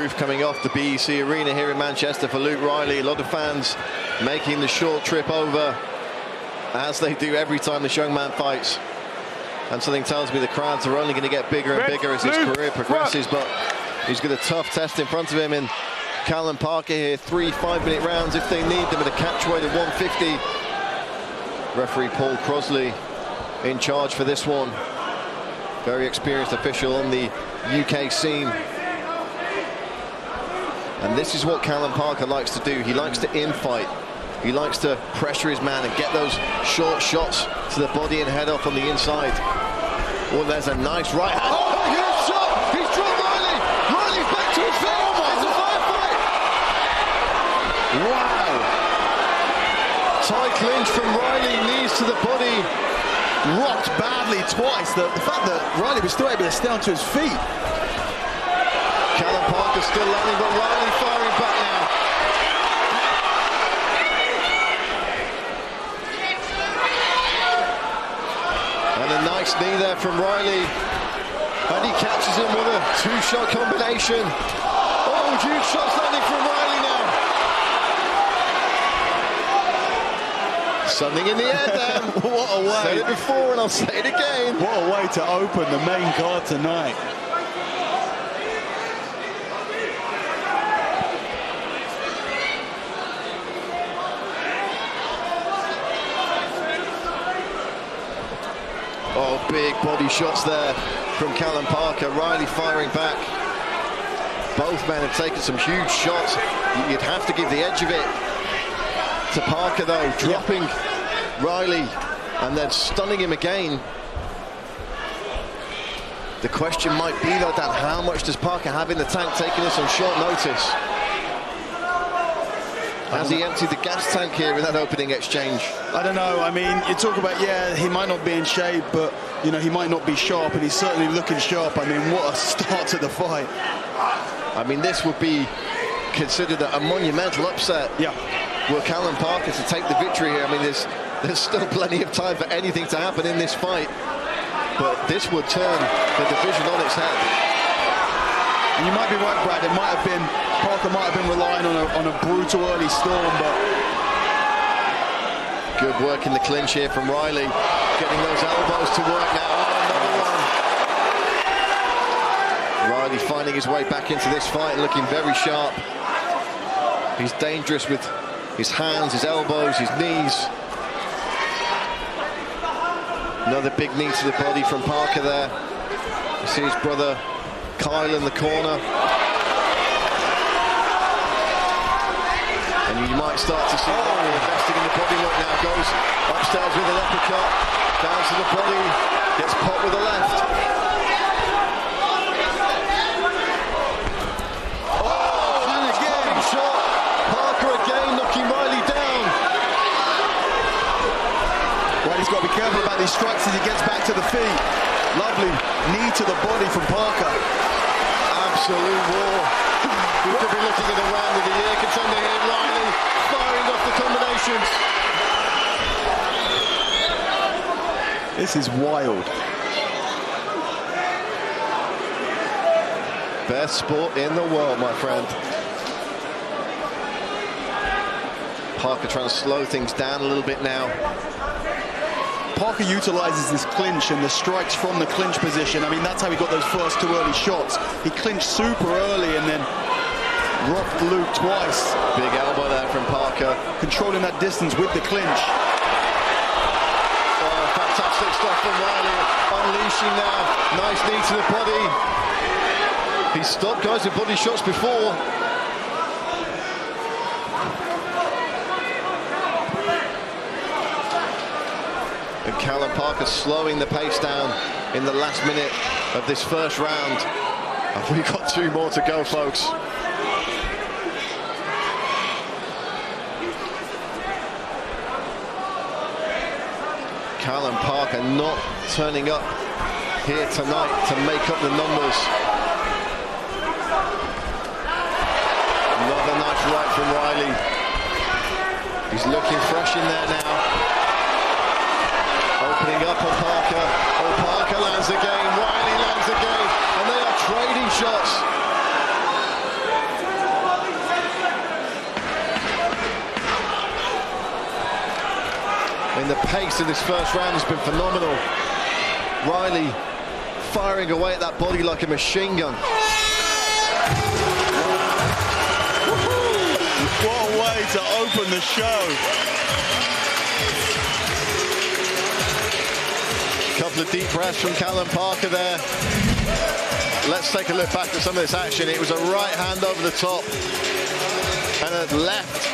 roof coming off the BEC Arena here in Manchester for Luke Riley. A lot of fans making the short trip over, as they do every time this young man fights. And something tells me the crowds are only going to get bigger and bigger as his career progresses. But he's got a tough test in front of him in Kallum Parker here. 3 5-minute rounds if they need them at a catch weight of 150. Referee Paul Crosley in charge for this one. Very experienced official on the UK scene. And this is what Kallum Parker likes to do. He likes to infight. He likes to pressure his man and get those short shots to the body and head off on the inside. Oh, there's a nice right hand. Oh, huge shot! He's dropped Riley! Riley's back to his feet! It's a firefight! Wow! Tight clinch from Riley, knees to the body. Rocked badly twice. The fact that Riley was still able to stay onto his feet. Kallum Parker still landing, but Riley firing back now. And a nice knee there from Riley. And he catches him with a 2-shot combination. Oh, huge shots landing from Riley now. Something in the air, Dan. What a way. I've said it before and I'll say it again. What a way to open the main card tonight. Oh, big body shots there from Kallum Parker. Riley firing back. Both men have taken some huge shots. You'd have to give the edge of it to Parker, though, dropping Riley and then stunning him again. The question might be, though, Dan, how much does Parker have in the tank taking this on short notice? Has he emptied the gas tank here in that opening exchange? I don't know. I mean, you talk about, yeah, he might not be in shape, but, you know, he might not be sharp, and he's certainly looking sharp. I mean, what a start to the fight. I mean, this would be considered a monumental upset. Yeah. Will Kallum Parker to take the victory here? I mean, there's still plenty of time for anything to happen in this fight, but this would turn the division on its head. And you might be right, Brad. It might have been, Parker might have been relying on a brutal early storm, but good work in the clinch here from Riley, getting those elbows to work now. Oh, another one. Riley finding his way back into this fight and looking very sharp. He's dangerous with his hands, his elbows, his knees. Another big knee to the body from Parker there. You see his brother Kyle in the corner. And you might start to see investing in the body work now. Goes upstairs with an uppercut, down to the body, gets popped with a left. Oh, and again, shot. Parker again knocking Riley down. well, he's got to be careful about these strikes as he gets back to the feet. Lovely knee to the body from Parker. Absolute war. We could be looking at a round of the year contender here. Riley firing off the combinations. This is wild. Best sport in the world, my friend. Parker trying to slow things down a little bit now. Parker utilizes this clinch and the strikes from the clinch position. I mean, that's how he got those first 2 early shots. He clinched super early and then rocked Luke twice. Big elbow there from Parker. Controlling that distance with the clinch. Oh, fantastic stuff from Riley. Unleashing now. Nice knee to the body. He stopped guys with body shots before. And Kallum Parker slowing the pace down in the last minute of this first round. And we've got 2 more to go, folks. Kallum Parker not turning up here tonight to make up the numbers. Another nice right from Riley. He's looking fresh in there now. Opening up on Parker. Oh, Parker lands again. Riley lands again. And they are trading shots. And the pace of this first round has been phenomenal. Riley firing away at that body like a machine gun. What a way to open the show. Couple of deep breaths from Kallum Parker there. Let's take a look back at some of this action. It was a right hand over the top and a left,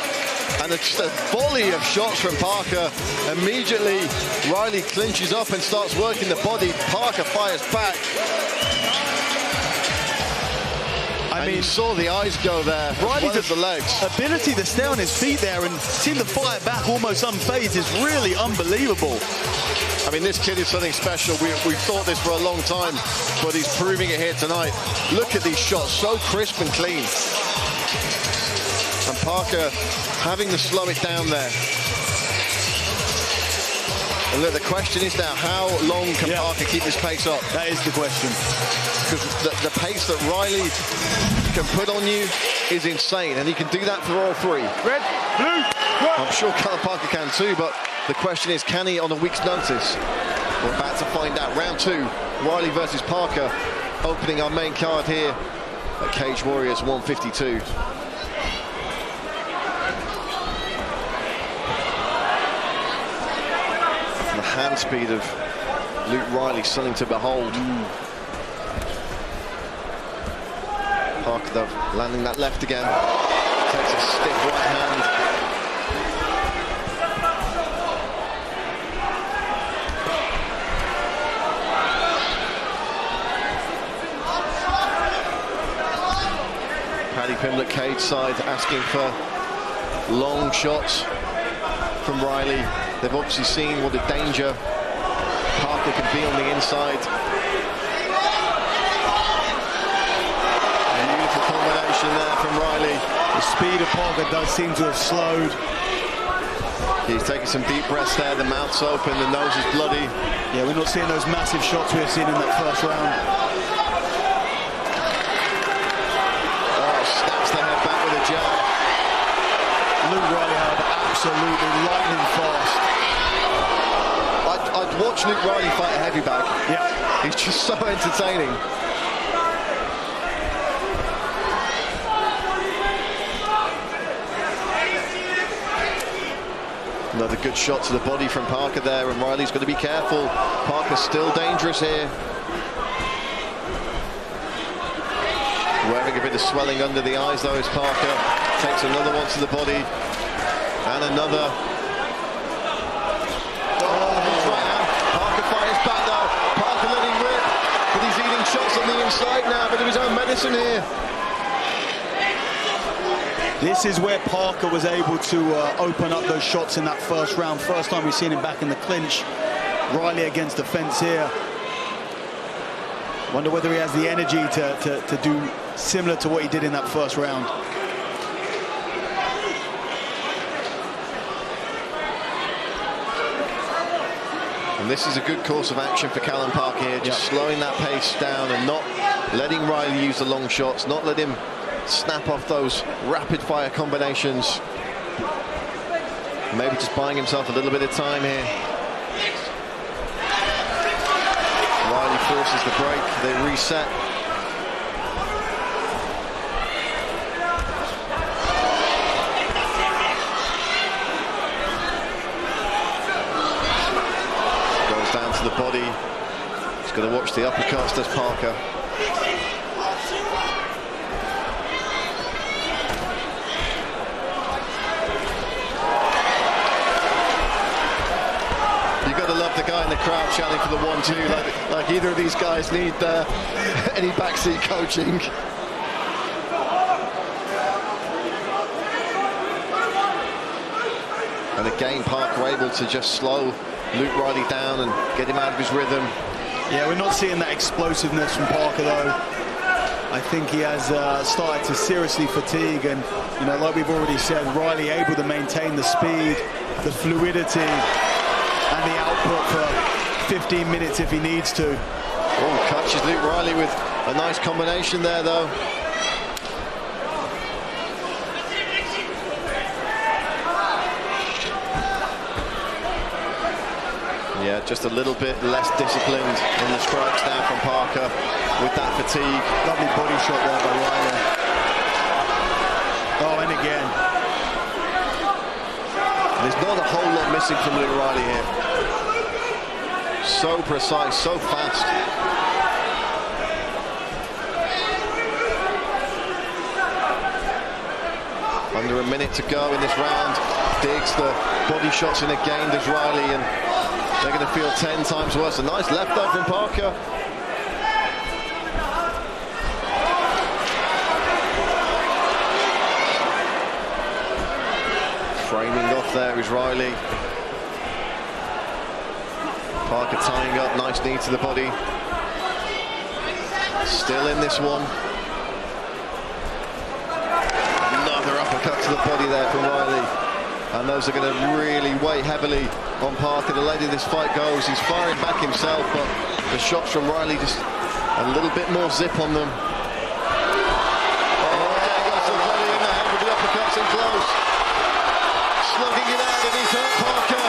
and just a volley of shots from Parker. Immediately, Riley clinches up and starts working the body. Parker fires back. I mean, you saw the eyes go there, Riley's the legs. Ability to stay on his feet there and seem to fire back almost unfazed is really unbelievable. I mean, this kid is something special. We've thought this for a long time, but he's proving it here tonight. Look at these shots, so crisp and clean. And Parker having to slow it down there. And look, the question is now, how long can Parker keep this pace up? That is the question. Because the pace that Riley can put on you is insane, and he can do that for all three. Red, blue, red. I'm sure Kallum Parker can too, but the question is, can he on a week's notice? We're about to find out. Round 2, Riley versus Parker, opening our main card here at Cage Warriors 152. The hand speed of Luke Riley, something to behold. Parker, though, landing that left again. Takes a stiff right hand. Paddy Pimblett cage side asking for long shots from Riley. They've obviously seen what a danger Parker can be on the inside. Beautiful combination there from Riley. The speed of Parker does seem to have slowed. He's taking some deep breaths there. The mouth's open, the nose is bloody. Yeah, we're not seeing those massive shots we've seen in that first round. Snaps the head back with a jab. Luke Riley, however, absolutely lightning fast. I'd watch Luke Riley fight a heavy bag. Yeah. He's just so entertaining. Another good shot to the body from Parker there, and Riley's going to be careful. Parker's still dangerous here. Wearing a bit of swelling under the eyes though is Parker. Takes another one to the body. And another. Parker fires back though. Parker letting rip. But he's eating shots on the inside now, but of his own medicine here. This is where Parker was able to open up those shots in that first round. First time we've seen him back in the clinch. Riley against the fence here. Wonder whether he has the energy to do similar to what he did in that first round. And this is a good course of action for Kallum Parker here, just slowing that pace down and not letting Riley use the long shots, not let him snap off those rapid fire combinations. Maybe just buying himself a little bit of time here. Riley forces the break, they reset. Goes down to the body. He's got to watch the uppercuts, does Parker. Love the guy in the crowd shouting for the 1-2, like either of these guys need any backseat coaching. And again, Parker able to just slow Luke Riley down and get him out of his rhythm. Yeah, we're not seeing that explosiveness from Parker though. I think he has started to seriously fatigue, and you know, like we've already said, Riley able to maintain the speed, the fluidity, and the output for 15 minutes if he needs to. Oh, catches Luke Riley with a nice combination there, though. just a little bit less disciplined in the strikes now from Parker with that fatigue. Lovely body shot there by Riley. Oh, and again. There's not a whole lot missing from Luke Riley here. So precise, so fast. Under a minute to go in this round. Digs the body shots in again, does Riley, and they're going to feel 10 times worse. A nice left though from Parker. Framing off there is Riley. Parker tying up, nice knee to the body. Still in this one. Another uppercut to the body there from Riley. And those are going to really weigh heavily on Parker. The later this fight goes, he's firing back himself, but the shots from Riley just a little bit more zip on them. Oh, there goes the body in the head with the uppercuts in close. Slugging it out, and he's hurt Parker.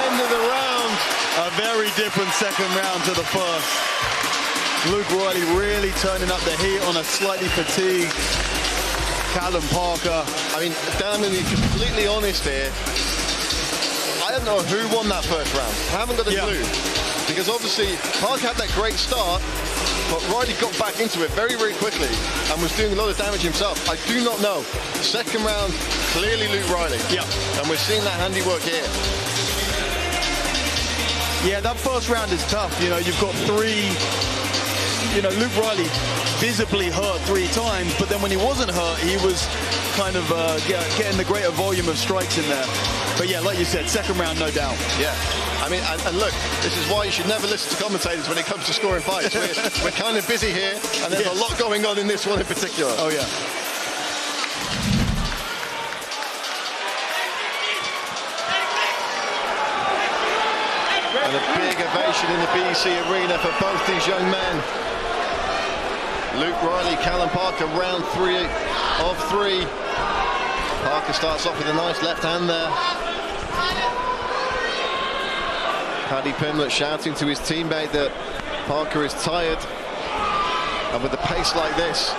End of the round. A very different second round to the first. Luke Riley really turning up the heat on a slightly fatigued Kallum Parker. I mean, Dan, to be completely honest here, I don't know who won that first round. I haven't got a clue. Because obviously, Parker had that great start, but Riley got back into it very, very quickly and was doing a lot of damage himself. I do not know. Second round, clearly Luke Riley. Yeah. And we're seeing that handiwork here. Yeah, that first round is tough. You know, you've got three, you know, Luke Riley visibly hurt 3 times, but then when he wasn't hurt, he was kind of getting the greater volume of strikes in there. But yeah, like you said, second round, no doubt. Yeah. I mean, and look, this is why you should never listen to commentators when it comes to scoring fights. We're kind of busy here, and there's a lot going on in this one in particular. Oh, yeah. And a big ovation in the BC arena for both these young men. Luke Riley, Kallum Parker, round 3 of 3. Parker starts off with a nice left hand there. Paddy Pimblett shouting to his teammate that Parker is tired. And with a pace like this,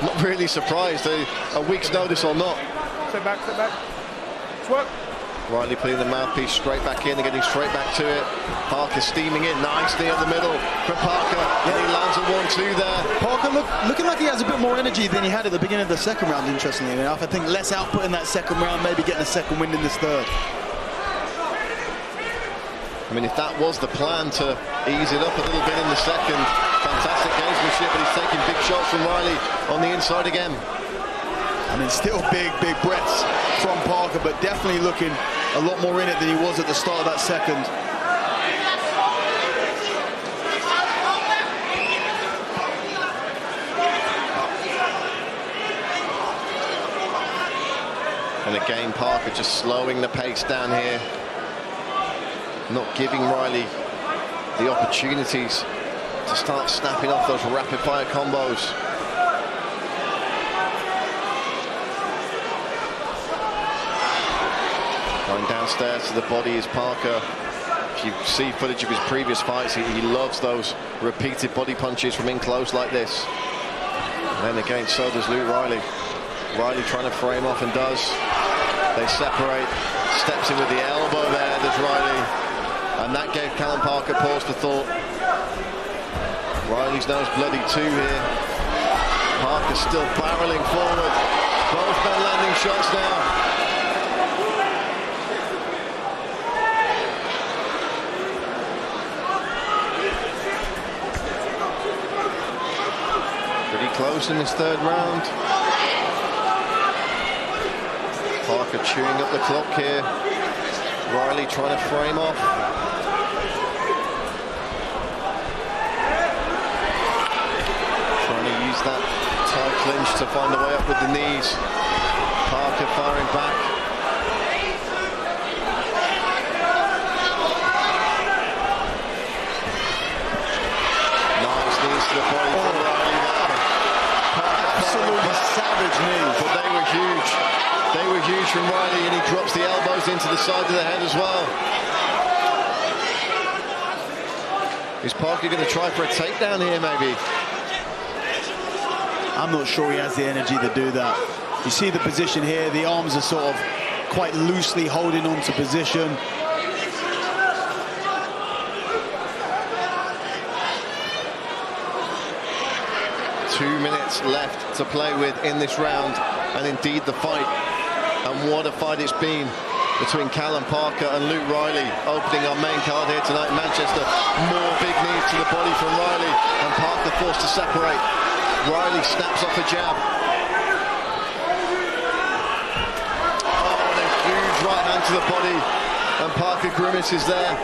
not really surprised, a week's notice or not. Step back, step back. Let's work. Riley putting the mouthpiece straight back in and getting straight back to it. Parker steaming in nicely up the middle from Parker. And he lands a 1-2 there. Parker looking like he has a bit more energy than he had at the beginning of the second round, interestingly enough. I think less output in that second round, maybe getting a second win in this third. I mean, if that was the plan to ease it up a little bit in the second, fantastic gamesmanship, but he's taking big shots from Riley on the inside again. I mean, still big breaths from Parker, but definitely looking a lot more in it than he was at the start of that second. And again, Parker just slowing the pace down here. Not giving Riley the opportunities to start snapping off those rapid-fire combos. Going downstairs to the body is Parker. If you see footage of his previous fights, he loves those repeated body punches from in close like this. And then again, so does Luke Riley. Riley trying to frame off and does. They separate. Steps in with the elbow there, does Riley. And that gave Kallum Parker pause for thought. Riley's nose bloody too here. Parker still barreling forward. Both men landing shots now. Pretty close in this third round. Parker chewing up the clock here. Riley trying to frame off. Trying to use that tight clinch to find a way up with the knees. Parker firing back. Nice knees to the body from Riley there. Absolutely savage knees. But they were huge. They were huge from Riley, and he drops the elbows into the side of the head as well. Is Parker going to try for a takedown here, maybe? I'm not sure he has the energy to do that. You see the position here, the arms are sort of quite loosely holding on to position. Two minutes left to play with in this round, and indeed the fight. And what a fight it's been between Kallum Parker and Luke Riley, opening our main card here tonight in Manchester. More big knees to the body from Riley, and Parker forced to separate. Riley snaps off a jab. Oh, and a huge right hand to the body, and Parker grimaces there.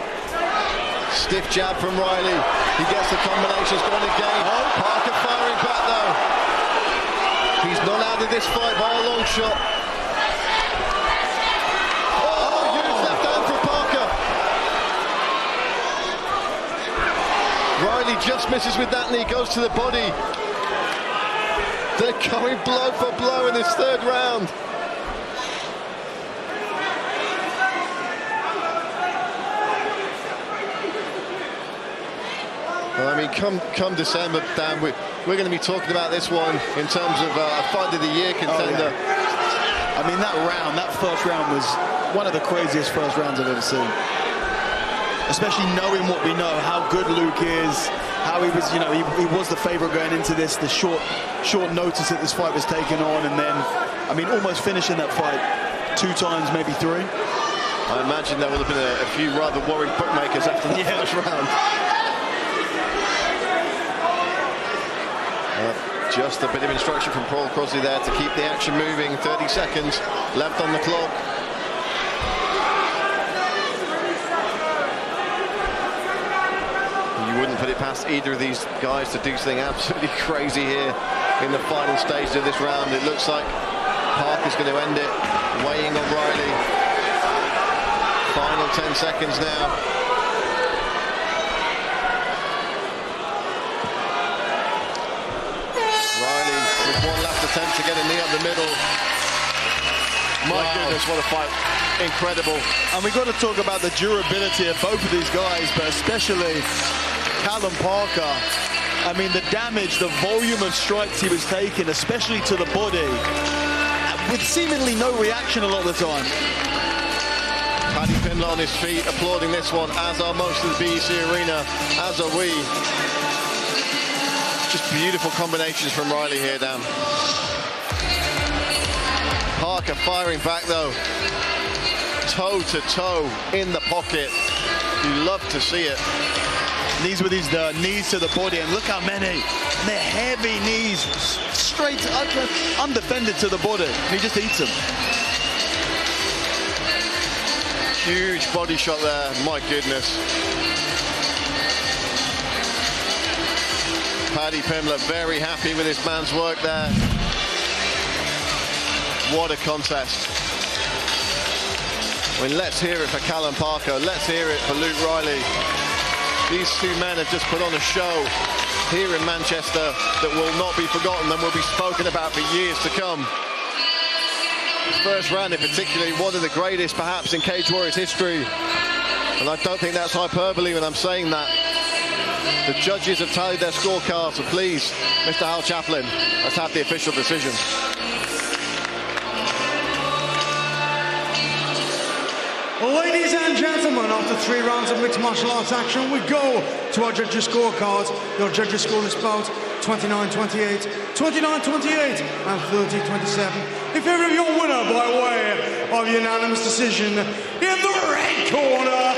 Stiff jab from Riley. He gets the combinations going again. Oh, Parker firing back though. He's not out of this fight by a long shot. Oh, huge left hand from Parker. Riley just misses with that knee, goes to the body. They're going blow for blow in this third round. I mean, come December, Dan, we're going to be talking about this one in terms of a fight of the year contender. Oh, yeah. I mean, that first round was one of the craziest first rounds I've ever seen. Especially knowing what we know, how good Luke is, how he was, he was the favourite going into this, the short notice that this fight was taken on, and then, I mean, almost finishing that fight 2 times, maybe 3. I imagine there would have been a few rather worried bookmakers after that first round. Just a bit of instruction from Paul Crossley there to keep the action moving. 30 seconds left on the clock. You wouldn't put it past either of these guys to do something absolutely crazy here in the final stage of this round. It looks like Parker's going to end it, weighing on Riley. Final 10 seconds now. Attempt to get a knee up the middle. My goodness, what a fight. Incredible. And we've got to talk about the durability of both of these guys, but especially Kallum Parker. I mean, the damage, the volume of strikes he was taking, especially to the body, with seemingly no reaction a lot of the time. Paddy Pimblett on his feet, applauding this one, as are most of the BEC Arena, as are we. Just beautiful combinations from Riley here, Dan. Parker firing back though, toe to toe in the pocket. You love to see it. These were these knees to the body, and look how many. And they're heavy knees, straight undefended to the body. And he just eats them. Huge body shot there, my goodness. Paddy Pimblett very happy with his man's work there. What a contest. I mean, let's hear it for Kallum Parker. Let's hear it for Luke Riley. These two men have just put on a show here in Manchester that will not be forgotten and will be spoken about for years to come. The first round in particular, one of the greatest perhaps in Cage Warriors history. And I don't think that's hyperbole when I'm saying that. The judges have tallied their scorecards, so please, Mr. Hal Chaplin, let's have the official decision. Ladies and gentlemen, after 3 rounds of mixed martial arts action, we go to our judges' scorecards. Your judges' score is about 29-28, 29-28, and 30-27. In favour of your winner by way of unanimous decision, in the red corner,